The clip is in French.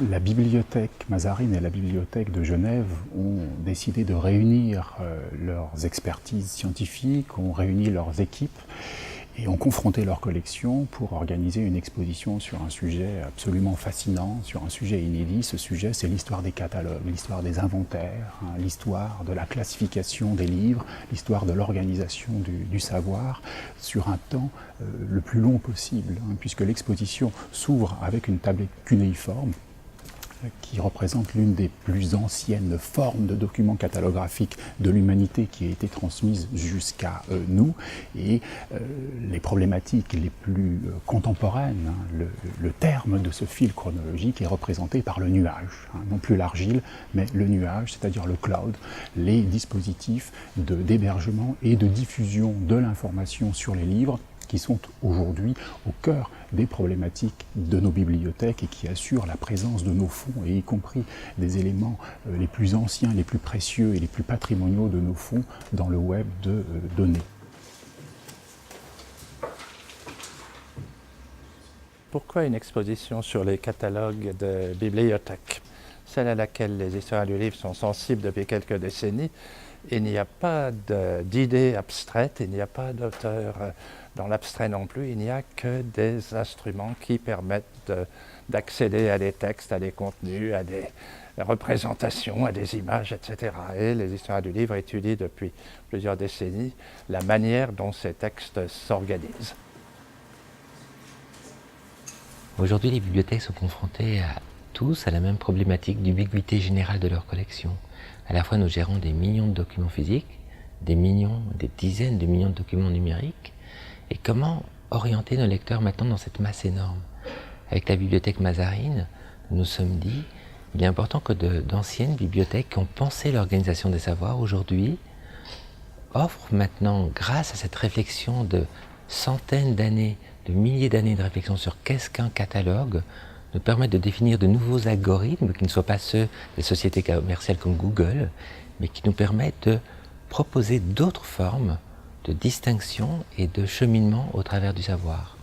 La bibliothèque Mazarine et la bibliothèque de Genève ont décidé de réunir leurs expertises scientifiques, ont réuni leurs équipes et ont confronté leurs collections pour organiser une exposition sur un sujet absolument fascinant, sur un sujet inédit. Ce sujet, c'est l'histoire des catalogues, l'histoire des inventaires, l'histoire de la classification des livres, l'histoire de l'organisation du savoir sur un temps le plus long possible, puisque l'exposition s'ouvre avec une tablette cunéiforme qui représente l'une des plus anciennes formes de documents catalographiques de l'humanité qui a été transmise jusqu'à nous. Et les problématiques les plus contemporaines, le terme de ce fil chronologique est représenté par le nuage, non plus l'argile, mais le nuage, c'est-à-dire le cloud, les dispositifs d'hébergement et de diffusion de l'information sur les livres qui sont aujourd'hui au cœur des problématiques de nos bibliothèques et qui assurent la présence de nos fonds, et y compris des éléments les plus anciens, les plus précieux et les plus patrimoniaux de nos fonds dans le web de données. Pourquoi une exposition sur les catalogues de bibliothèques? Celle à laquelle les historiens du livre sont sensibles depuis quelques décennies. Il n'y a pas d'idées abstraites, il n'y a pas d'auteur dans l'abstrait non plus, il n'y a que des instruments qui permettent d'accéder à des textes, à des contenus, à des représentations, à des images, etc. Et les historiens du livre étudient depuis plusieurs décennies la manière dont ces textes s'organisent. Aujourd'hui, les bibliothèques sont confrontées tous à la même problématique d'ubiquité générale de leur collection. À la fois, nous gérons des millions de documents physiques, des dizaines de millions de documents numériques. Et comment orienter nos lecteurs maintenant dans cette masse énorme? Avec la bibliothèque Mazarine, nous nous sommes dit, il est important que d'anciennes bibliothèques qui ont pensé l'organisation des savoirs aujourd'hui offrent maintenant, grâce à cette réflexion de centaines d'années, de milliers d'années de réflexion sur qu'est-ce qu'un catalogue, nous permettent de définir de nouveaux algorithmes qui ne soient pas ceux des sociétés commerciales comme Google, mais qui nous permettent de proposer d'autres formes de distinction et de cheminement au travers du savoir.